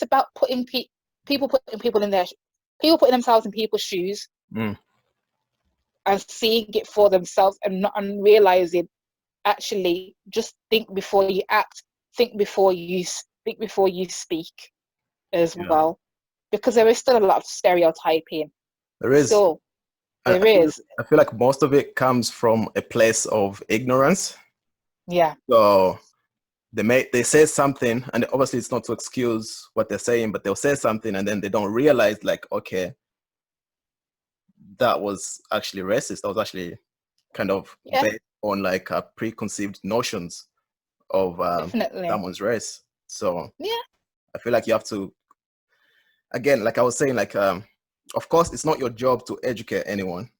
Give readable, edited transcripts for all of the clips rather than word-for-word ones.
about people putting themselves in people's shoes Mm. and seeing it for themselves and realizing, actually, just think before you act, think before you speak as Yeah. well, because there is still a lot of stereotyping. There is. Still, I there is. feel like most of it comes from a place of ignorance. Yeah. So they say something, and obviously it's not to excuse what they're saying, but they'll say something and then they don't realize, like, okay, that was actually racist. That was actually kind of Yeah. based on like preconceived notions of Definitely. someone's race. So Yeah. I feel like you have to, again, like I was saying, like of course it's not your job to educate anyone.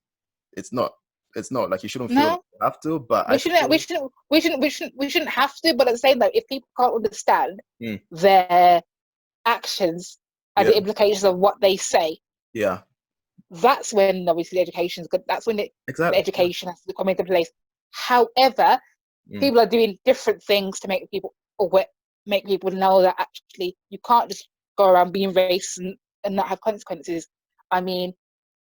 It's not like you shouldn't feel No, like you have to, but we shouldn't have to. But at the same time, if people can't understand Mm. their actions and Yeah. the implications of what they say, Yeah, that's when obviously education is good. That's when the exactly. education has to come into place. However, Mm. people are doing different things to make people aware, make people know that actually you can't just go around being racist and not have consequences. I mean,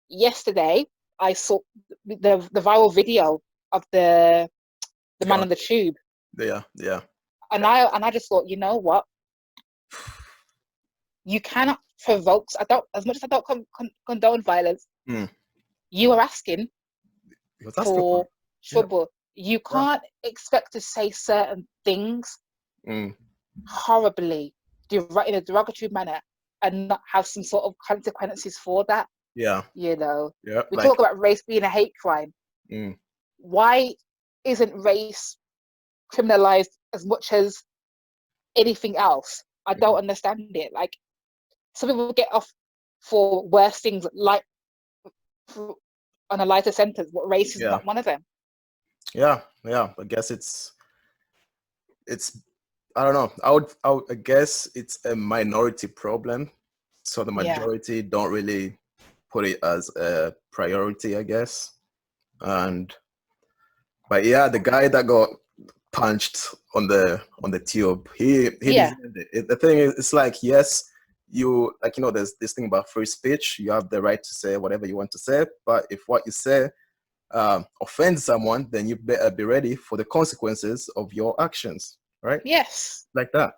yesterday I saw the viral video of the man on the tube, Yeah, yeah. and I just thought, you know what, you cannot provoke. I don't, as much as I don't condone violence. Mm. You are asking Because that's the for point. trouble. You can't expect to say certain things Mm. horribly, in a derogatory manner, and not have some sort of consequences for that. Yeah. You know, Yeah. we Like, talk about race being a hate crime. mm. Why isn't race criminalized as much as anything else? I don't understand it. Like, some people get off for worse things, like on a lighter sentence, but race is not one of them. Yeah. I guess it's I don't know. I guess it's a minority problem. So the majority don't really put it as a priority, I guess. But yeah, the guy that got punched on the tube, he deserved it. The thing is, it's like, yes, you, like, there's this thing about free speech. You have the right to say whatever you want to say, but if what you say offends someone, then you better be ready for the consequences of your actions, right? Yes. Like that.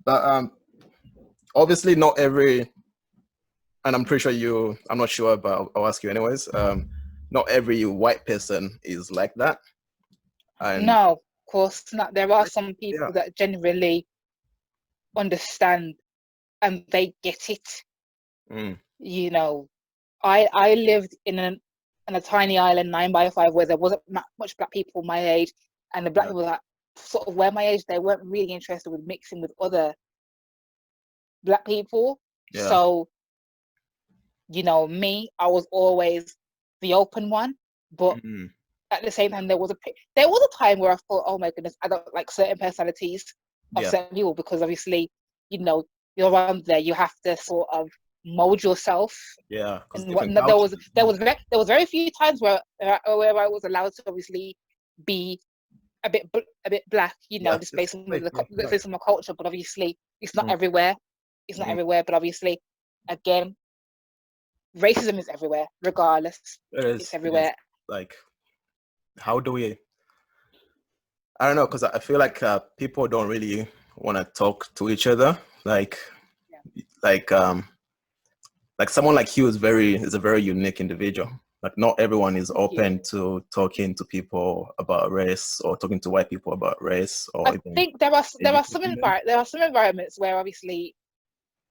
But obviously not every, and I'm pretty sure I'm not sure, but I'll ask you anyways. Not every white person is like that. And no, of course not. There are some people that genuinely understand and they get it. Mm. I lived in a tiny island 9x5 where there wasn't much black people my age, and the black people that sort of were my age, they weren't really interested with mixing with other black people. So me, I was always the open one, but at the same time, there was a time where I thought, oh my goodness, I don't like certain personalities of certain people, because obviously, you're around there, you have to sort of mold yourself. Yeah. And there was very few times where I was allowed to obviously be a bit black, just based on my culture. But obviously, it's not everywhere. It's not everywhere. But obviously, again, racism is everywhere, regardless. It's everywhere. Like, how do we? I don't know, because I feel like people don't really want to talk to each other. Like someone like you is a very unique individual. Like, not everyone is open to talking to people about race, or talking to white people about race. Or I think there are some environments where obviously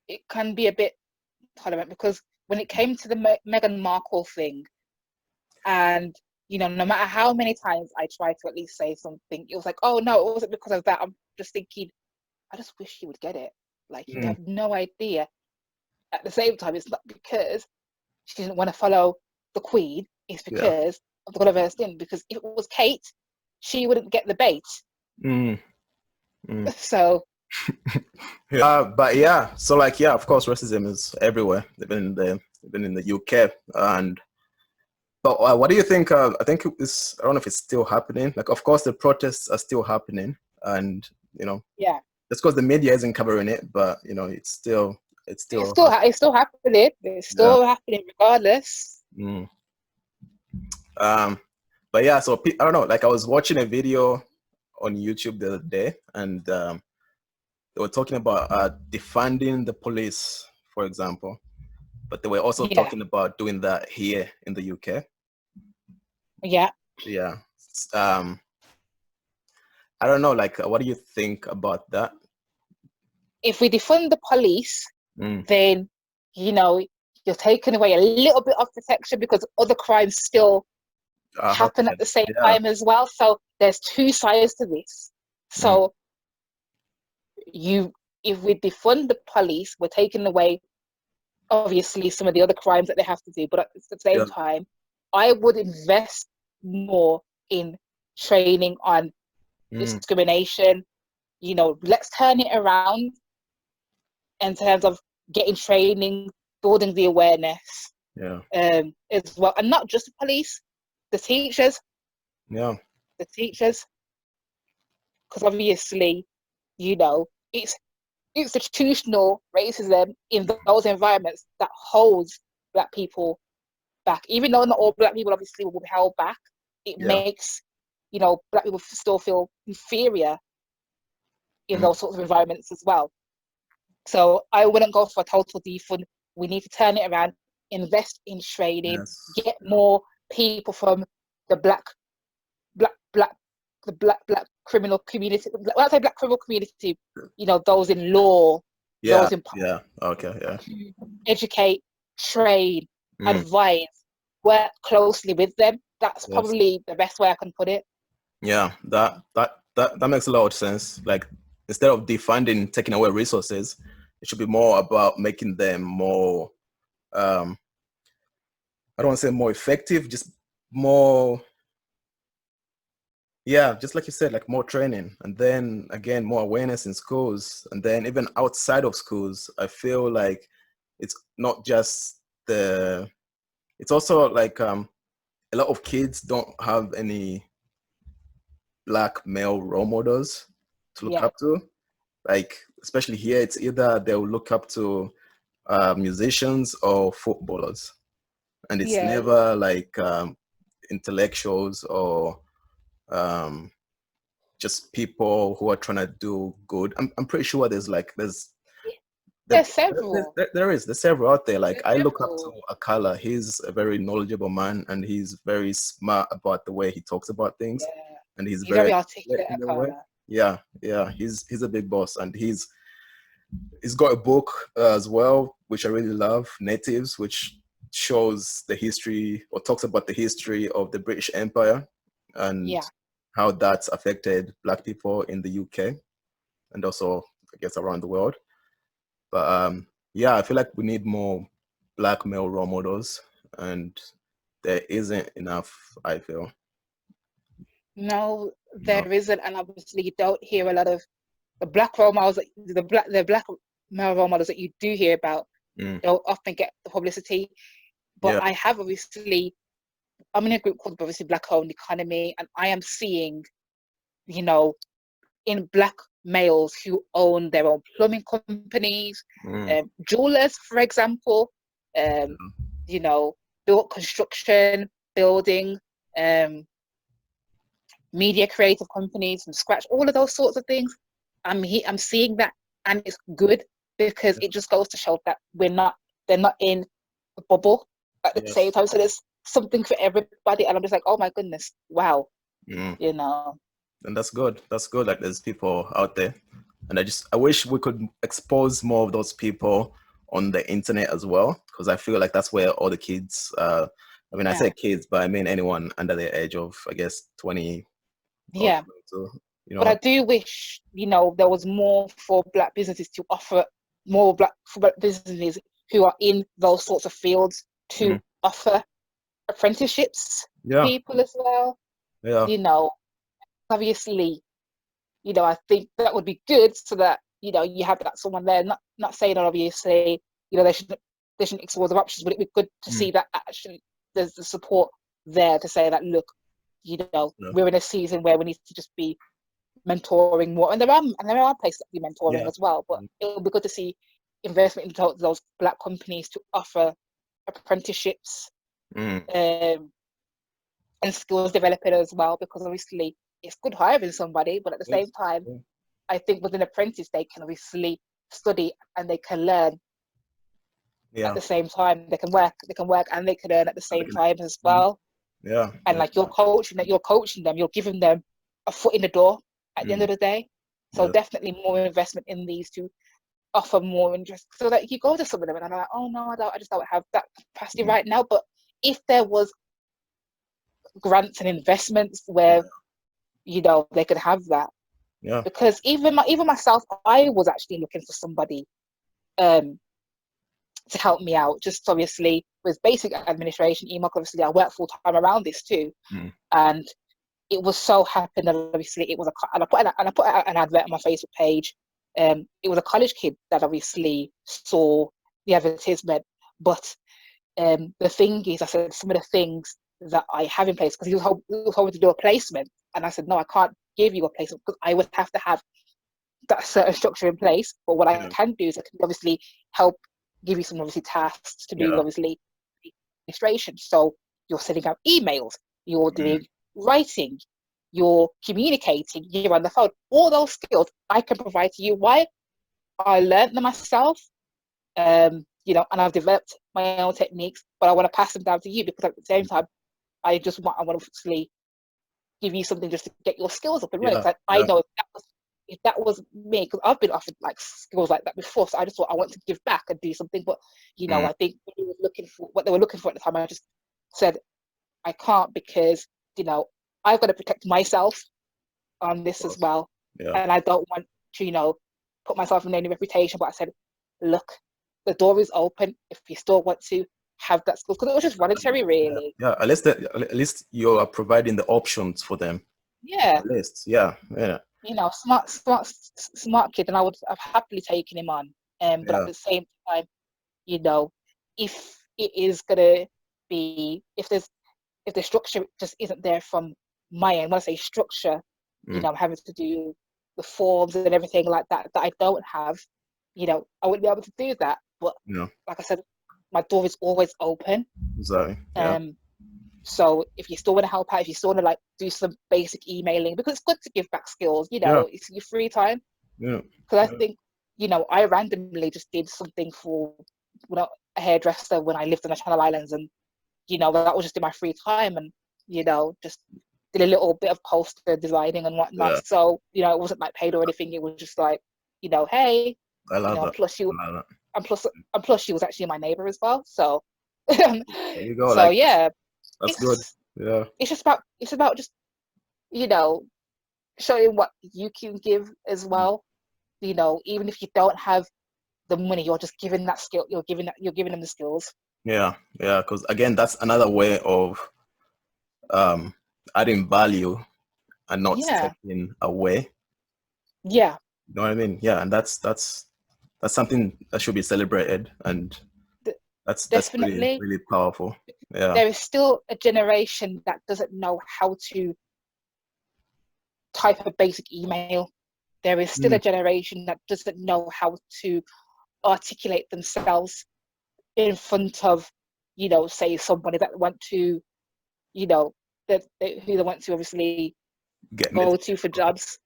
it can be a bit tolerant, because when it came to the Meghan Markle thing, and no matter how many times I tried to at least say something, it was like, oh no, it wasn't because of that. I'm just thinking, I just wish you would get it. Like, you have no idea. At the same time, it's not because she didn't want to follow the Queen. It's because of the Gulliver's Stone. Because if it was Kate, she wouldn't get the bait. So. But yeah, so like, yeah, of course, racism is everywhere. Even in the UK. But what do you think? I think I don't know if it's still happening. Like, of course, the protests are still happening, and the Just because the media isn't covering it, but you know, it's still it's still happening. It's still happening regardless. Mm. But yeah, so I don't know. Like I was watching a video on YouTube the other day, and they were talking about defunding the police, for example. But they were also talking about doing that here in the UK. Yeah. Yeah. I don't know. Like, what do you think about that? If we defund the police, then you know you're taking away a little bit of protection because other crimes still happen at the same time as well. So there's two sides to this. So if we defund the police, we're taking away obviously some of the other crimes that they have to do, but at the same time, I would invest more in training on discrimination. You know, let's turn it around in terms of getting training, building the awareness. As well, and not just the police, the teachers. The teachers, because obviously, you know, it's institutional racism in those environments that holds Black people back. Even though not all Black people obviously will be held back, it makes, you know, Black people still feel inferior in those sorts of environments as well. So I wouldn't go for a total defund. We need to turn it around, invest in training, get more people from the black criminal community. When I say Black criminal community, you know, those in law, those in educate, train, advise, work closely with them. That's probably the best way I can put it. Yeah, that makes a lot of sense. Like, instead of defunding, taking away resources, it should be more about making them more, I don't want to say more effective, just more, just like you said, like more training, and then again, more awareness in schools, and then even outside of schools. I feel like it's not just it's also like a lot of kids don't have any Black male role models to look up to. Like, especially here, it's either they'll look up to musicians or footballers, and it's never like intellectuals or just people who are trying to do good. I'm pretty sure there's several. There's several out there. Like, I look up to Akala. He's a very knowledgeable man, and he's very smart about the way he talks about things, and he's very articulate. He's a big boss, and he's got a book as well, which I really love, Natives, which shows the history, or talks about the history of the British Empire and how that's affected Black people in the UK and also, I guess, around the world. But I feel like we need more Black male role models, and there isn't enough, I feel. No, there isn't, and obviously you don't hear a lot of the Black role models, the Black male role models that you do hear about. Don't often get the publicity. But I have I'm in a group called obviously Black Owned Economy, and I am seeing, you know, in Black males who own their own plumbing companies, jewelers, for example, you know, built construction, building, media creative companies from scratch, all of those sorts of things. I'm seeing that, and it's good because it just goes to show that they're not in a bubble at the same time. So there's something for everybody, and I'm just like, oh my goodness, wow, you know. And that's good. Like, there's people out there, and I wish we could expose more of those people on the internet as well, because I feel like that's where all the kids, I mean, I say kids, but I mean anyone under the age of, I guess, 20. Yeah. 22, you know. But I do wish, you know, there was more for Black businesses to offer, more Black businesses who are in those sorts of fields to offer apprenticeships to people as well. You know, obviously, you know, I think that would be good, so that, you know, you have that someone there, not saying that obviously, you know, they shouldn't explore the options, but it'd be good to see that actually there's the support there to say that, look, you know, we're in a season where we need to just be mentoring more, and there are places that do mentoring as well. But it will be good to see investment into those Black companies to offer apprenticeships and skills developing as well, because obviously it's good hiring somebody, but at the same time, I think with an apprentice they can obviously study and they can learn at the same time. They can work and they can earn at the same time as well. And like you're coaching them, you're giving them a foot in the door at the end of the day. So definitely more investment in these to offer more interest, so that you go to some of them and I'm like, oh no, I just don't have that capacity right now. But if there was grants and investments where they could have that, because even myself, I was actually looking for somebody to help me out, just obviously with basic administration, email. Obviously I work full time around this too, and it was so happened that obviously it was and I put out an advert on my Facebook page. It was a college kid that obviously saw the advertisement, but the thing is, I said some of the things that I have in place, because he was hoping to do a placement, and I said no, I can't give you a placement because I would have to have that certain structure in place. But what I can do is I can obviously help give you some obviously tasks to do obviously administration. So you're sending out emails, you're doing writing, you're communicating, you're on the phone. All those skills I can provide to you. Why? I learned them myself, and I've developed my own techniques, but I want to pass them down to you, because at the same time, I want to actually give you something just to get your skills up and running. I know if that was me, because I've been offered like skills like that before, so I just thought I want to give back and do something. But I think what they were looking for at the time, I just said I can't, because I've got to protect myself on this as well, and I don't want to put myself in any reputation. But I said, look, the door is open if you still want to have that skill, because it was just voluntary, really. At least you are providing the options for them. At least, smart kid, and I would have happily taken him on. But at the same time, if it is gonna be, if the structure just isn't there from my end, when I say structure, I'm having to do the forms and everything like that I don't have, I wouldn't be able to do that. But like I said, my door is always open. Exactly. So if you still want to help out, if you still want to like do some basic emailing, because it's good to give back skills, it's your free time. Because I think, I randomly just did something for a hairdresser when I lived on the Channel Islands, and that was just in my free time, and just did a little bit of poster designing and whatnot. So it wasn't like paid or anything. It was just like, hey, I love that. Plus you, and plus she was actually my neighbor as well. So there you go. So that's good. It's about just showing what you can give as well. Even if you don't have the money, you're just giving that skill. You're giving them the skills. Because again, that's another way of adding value and not stepping away. You know what I mean? And that's something that should be celebrated, and that's definitely really, really powerful. There is still a generation that doesn't know how to type a basic email. There is still a generation that doesn't know how to articulate themselves in front of, say somebody that want to, who they want to obviously go to for jobs.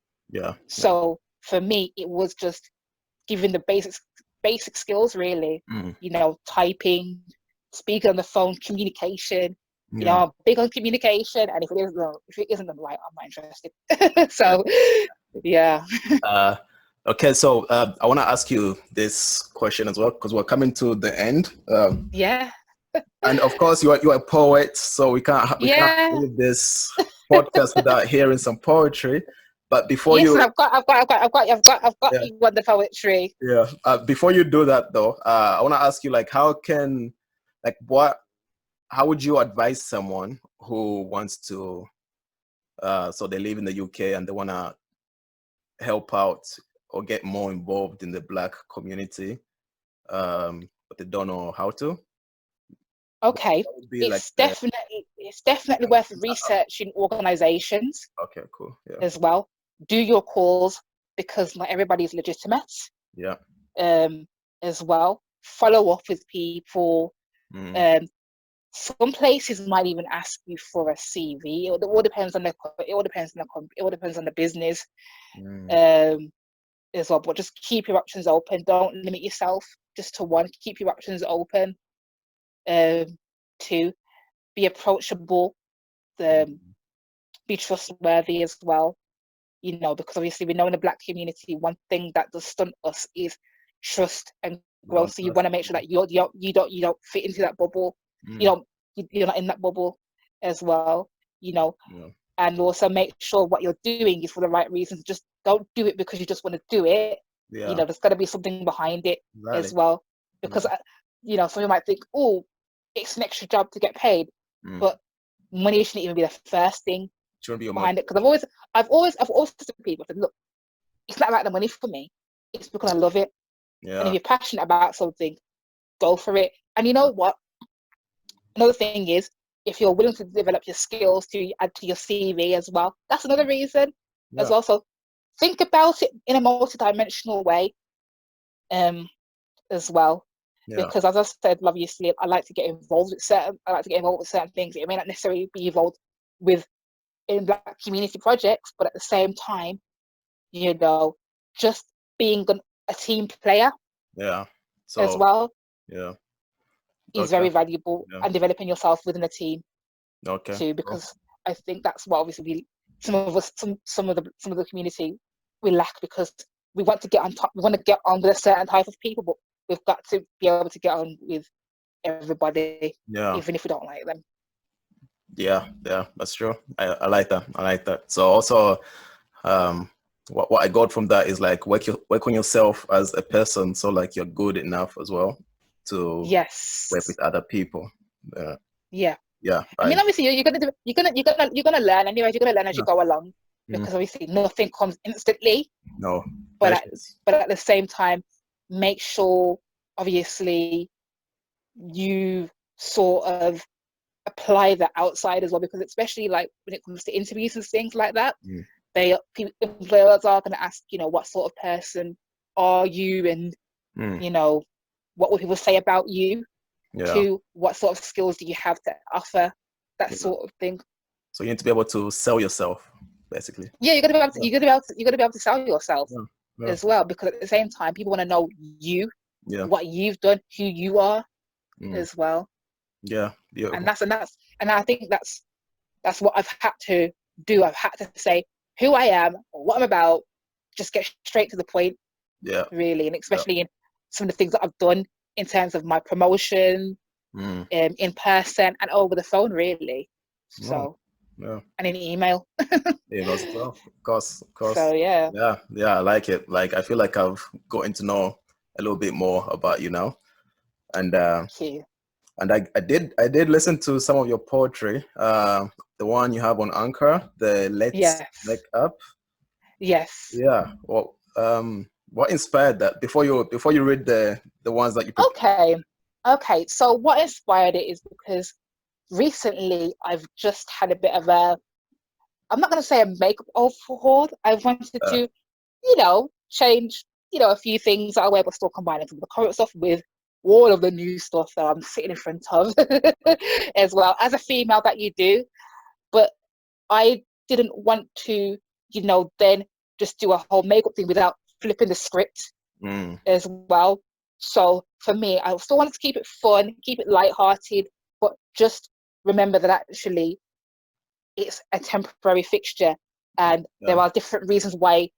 So for me, it was just giving the basic skilles, really. Typing, speaking on the phone, communication. I'm big on communication, and if it isn't right, I'm not interested. So okay, so I want to ask you this question as well, because we're coming to the end. And of course, you are a poet, so we can't do this podcast without hearing some poetry. But before I've got you on the poetry. Before you do that, though, I want to ask you, how would you advise someone who wants to, so they live in the UK and they want to help out or get more involved in the Black community, but they don't know how to? Okay, it's definitely worth researching organizations. Okay, cool. As well. do your calls, because not everybody is legitimate. Yeah. As well, follow up with people. Some places might even ask you for a CV. It all depends on the business. As well. But just keep your options open. Don't limit yourself just to one. Keep your options open. To be approachable, be trustworthy as well. You know, because obviously we know in the Black community, one thing that does stunt us is trust and growth. So you want to make sure that you don't fit into that bubble. You're not in that bubble as well. You know, and also make sure what you're doing is for the right reasons. Just don't do it because you just want to do it. You know, there's got to be something behind it as well. Because you know, some people might think, oh, it's an extra job to get paid, but money shouldn't even be the first thing behind it. Because I've always said to people, look, it's not about the money for me. It's because I love it. And if you're passionate about something, go for it. And you know what? Another thing is, if you're willing to develop your skills to add to your CV as well, that's another reason as well. So think about it in a multi-dimensional way as well. Because as I said, obviously, I like to get involved with certain things. It may not necessarily be involved in Black community projects, but at the same time, you know, just being a team player as well is very valuable, and developing yourself within a team too, because I think that's what obviously some of the community we lack, because we want to get on top, we want to get on with a certain type of people, but we've got to be able to get on with everybody, even if we don't like them. Yeah, that's true. I like that. So also, what I got from that is like work on yourself as a person, so like you're good enough as well to work with other people. I mean, obviously you're gonna learn anyways. You're gonna learn as you go along, because obviously nothing comes instantly. No, but at the same time, make sure obviously you sort of apply that outside as well, because especially like when it comes to interviews and things like that, employers are going to ask, you know, what sort of person are you, and you know, what will people say about you, to what sort of skills do you have to offer, that sort of thing. So you need to be able to sell yourself, basically. You're gonna be able to sell yourself as well, because at the same time, people want to know you, what you've done, who you are as well. And I think that's what I've had to do. I've had to say who I am, what I'm about, just get straight to the point. Really, and especially in some of the things that I've done in terms of my promotion, in person and over the phone, really. So and in email. Emails as well, of course. So yeah, I like it. Like I feel like I've gotten to know a little bit more about you now, and thank you. And I did listen to some of your poetry. The one you have on Anchor, the Let's Wake Up. Yes. Yeah. Well, what inspired that? Before you read the ones that you prepared. Okay. So what inspired it is because recently I've just had a bit of I'm not going to say a makeup overhaul. I wanted to, you know, change, you know, a few things that I wear, but still combining some of the current stuff with all of the new stuff that I'm sitting in front of as well, as a female that you do. But I didn't want to, you know, then just do a whole makeup thing without flipping the script as well. So for me, I still wanted to keep it fun, keep it lighthearted, but just remember that actually it's a temporary fixture, and there are different reasons why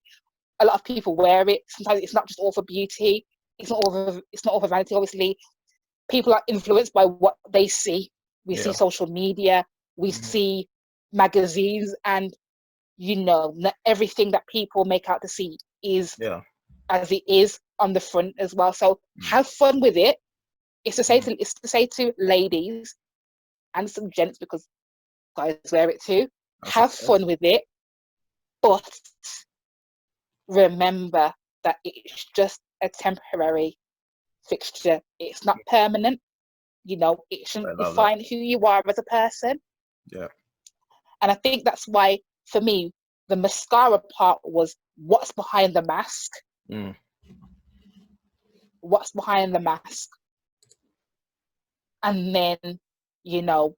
a lot of people wear it. Sometimes it's not just all for beauty. It's not all for vanity. Obviously, people are influenced by what they see. We see social media, we see magazines, and you know, not everything that people make out to see is as it is on the front as well. So have fun with it. It's to say to ladies and some gents, because guys wear it too. Have fun with it, but remember that it's just a temporary fixture. It's not permanent. You know, it shouldn't define who you are as a person. Yeah. And I think that's why, for me, the mascara part was what's behind the mask. What's behind the mask. And then, you know,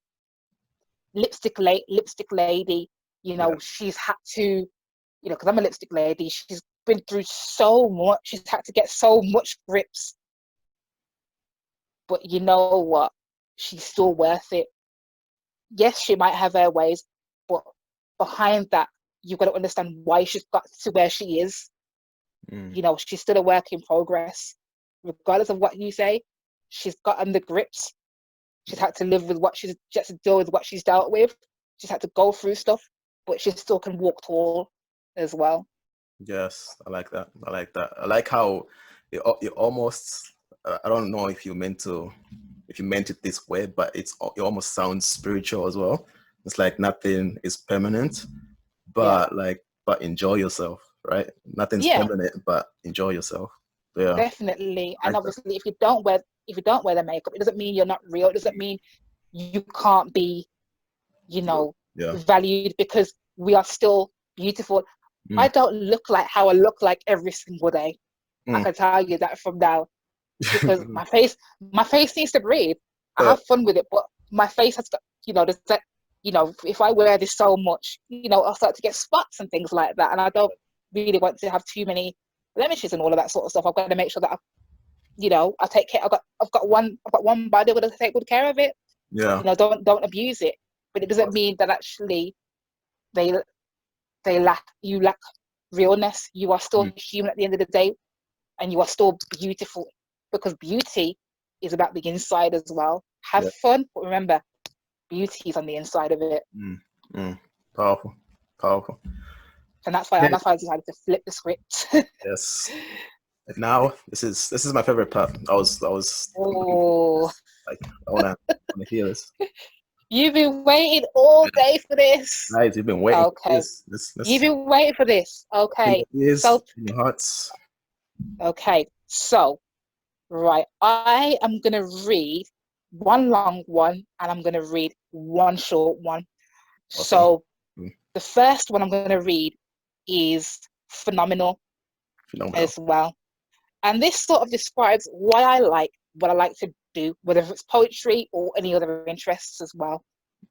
lipstick lady, you know, she's had to, you know, because I'm a lipstick lady, she's been through so much. She's had to get so much grips. But you know what? She's still worth it. Yes, she might have her ways, but behind that, you've got to understand why she's got to where she is. You know, she's still a work in progress. Regardless of what you say, she's gotten the grips. She's had to live with what she's had to deal with what she's dealt with. She's had to go through stuff, but she still can walk tall as well. Yes, I like that. I like that. I like how it almost, I don't know if you meant it this way, but it almost sounds spiritual as well. It's like nothing is permanent, but but enjoy yourself, right? Nothing's permanent, but enjoy yourself. Yeah, definitely. And obviously, if you don't wear the makeup, it doesn't mean you're not real. It doesn't mean you can't be, you know, valued, because we are still beautiful. I don't look like how I look like every single day. I can tell you that from now, because my face needs to breathe. I have fun with it, but my face has got, you know, that, you know, if I wear this so much, you know, I'll start to get spots and things like that, and I don't really want to have too many blemishes and all of that sort of stuff. I've got to make sure that I take care. I've got one body, I've got to take good care of it. Yeah. You know, don't abuse it. But it doesn't mean that actually you lack realness. You are still human at the end of the day, and you are still beautiful, because beauty is about the inside as well. Have fun, but remember, beauty is on the inside of it. Powerful. And that's why I decided to flip the script. Yes. And now this is my favorite part. I was like, I wanna hear this. You've been waiting all day for this. Guys, you've been waiting for this. You've been waiting for this. Okay. So in your hearts. Okay. So, right. I am gonna read one long one, and I'm gonna read one short one. Awesome. So the first one I'm gonna read is phenomenal as well. And this sort of describes what I like to do, whether it's poetry or any other interests as well.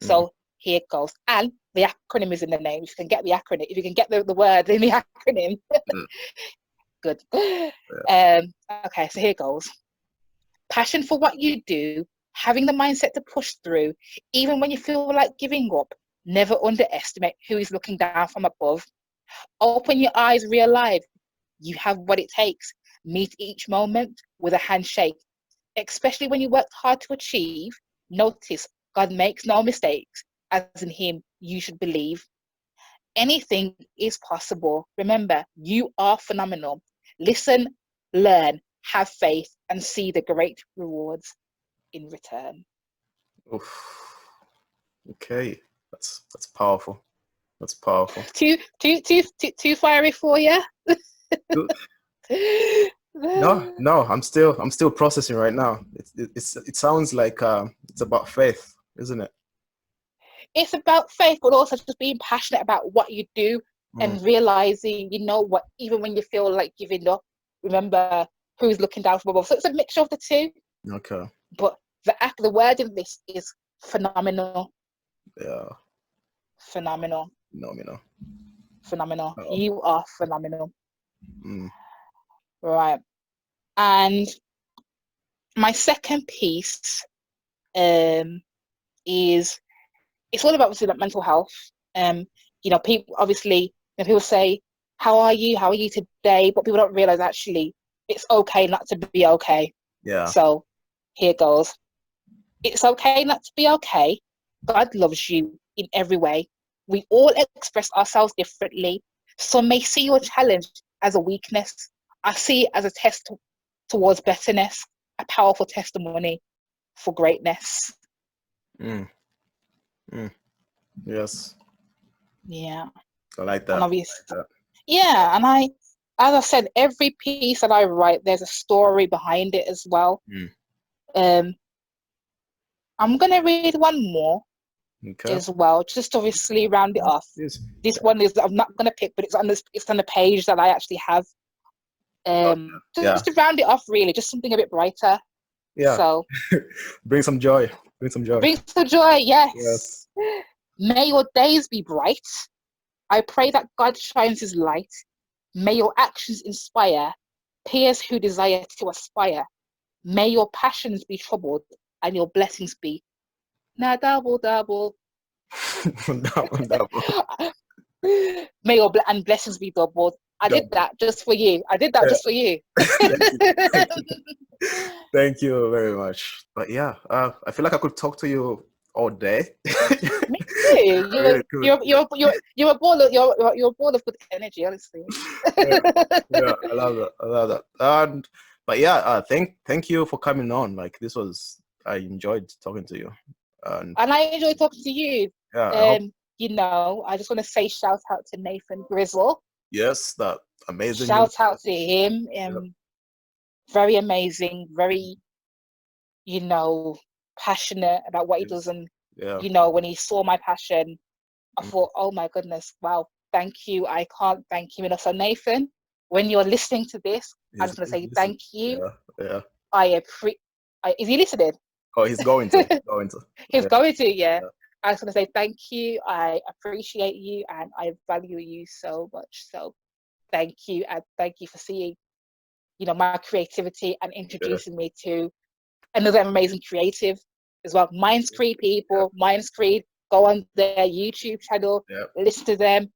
So here it goes. And the acronym is in the name. If you can get the acronym, if you can get the word in the acronym. Good. Okay, so here goes. Passion for what you do, having the mindset to push through, even when you feel like giving up. Never underestimate who is looking down from above. Open your eyes, realize you have what it takes. Meet each moment with a handshake, especially when you worked hard to achieve. Notice God makes no mistakes, as in Him you should believe. Anything is possible. Remember, you are phenomenal. Listen, learn, have faith, and see the great rewards in return. Oof. Okay, that's powerful. That's powerful. Too fiery for you? No, I'm still processing right now. It sounds like it's about faith, isn't it? It's about faith, but also just being passionate about what you do and realizing, you know what, even when you feel like giving up, remember who's looking down from above. So it's a mixture of the two. Okay. But the word in this is phenomenal. Yeah. Phenomenal. Oh. You are phenomenal. Right. And my second piece is, it's all about obviously like mental health. You know, people obviously, when people say, how are you today? But people don't realize actually it's okay not to be okay. Yeah. So here goes. It's okay not to be okay. God loves you in every way. We all express ourselves differently. Some may see your challenge as a weakness. I see it as a test towards betterness, a powerful testimony for greatness. Yes. Yeah. I like that. And obviously, yeah, and as I said, every piece that I write, there's a story behind it as well. I'm gonna read one more, Okay. as well. Just obviously round it off. Yes. This one is I'm not gonna pick, but it's on the page that I actually have. Just to round it off, really, just something a bit brighter. Yeah. So Bring some joy. Bring some joy. bring some joy. Yes. Yes. May your days be bright. I pray that God shines his light. May your actions inspire peers who desire to aspire. May your passions be troubled and your blessings be now double. Double. May your blessings be doubled. I did that just for you. Just for you. Thank you very much. But yeah, I feel like I could talk to you all day. Me too. You're a ball of good energy, honestly. Yeah, I love that. But yeah, thank you for coming on. Like I enjoyed talking to you. And I enjoy talking to you. Yeah. I just want to say shout out to Nathan Grizzle. Yes, that amazing. Shout out to him. Very amazing, very, passionate about what he does. And, when he saw my passion, I thought, oh my goodness, wow, thank you. I can't thank you enough. So Nathan, when you're listening to this, I just want to say thank you. Yeah. Is he listening? Oh, he's going to. He's going to, yeah. I just want to say thank you. I appreciate you and I value you so much. So thank you. And thank you for seeing, my creativity and introducing me to another amazing creative as well. Mind's Creed people, Mind's Creed, go on their YouTube channel, listen to them,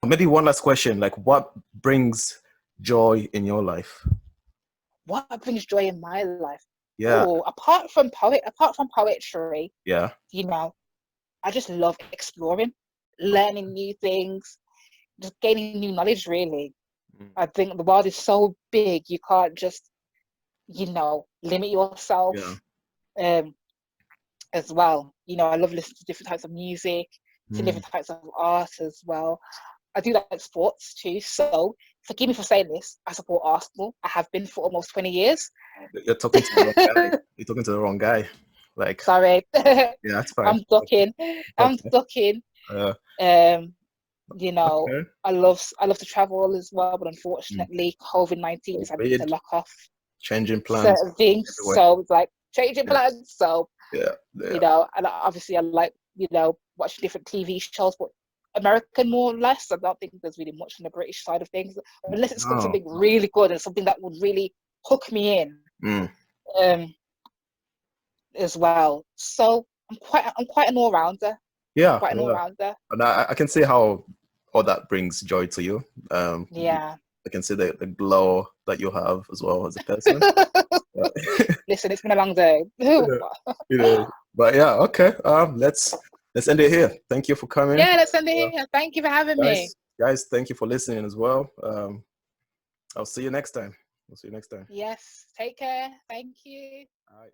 Maybe one last question, like what brings joy in your life? What brings joy in my life? Yeah. Oh, apart from poetry, I just love exploring, learning new things, just gaining new knowledge, really. I think the world is so big, you can't just, limit yourself. As well. I love listening to different types of music, to different types of art as well. I do like sports too, so forgive me for saying this, I support Arsenal. I have been for almost 20 years. You're talking to the wrong guy. You're talking to the wrong guy. Like, sorry. Yeah, that's fine. I'm ducking. Okay. I love to travel as well, but unfortunately COVID-19 is having to lock off changing plans, certain things. Everywhere. So it's like changing plans. So and obviously I like watching different TV shows, but American more or less. I don't think there's really much on the British side of things, unless it's got something really good and something that would really hook me in. As well. So I'm quite an all-rounder. Yeah, quite an all-rounder. And I can see how all that brings joy to you. I can see the glow that you have as well as a person. Listen, it's been a long day. But yeah, okay. Let's end it here. Thank you for coming. Yeah, let's end it here. Thank you for having me. Guys, thank you for listening as well. I'll see you next time. Yes, take care. Thank you. All right.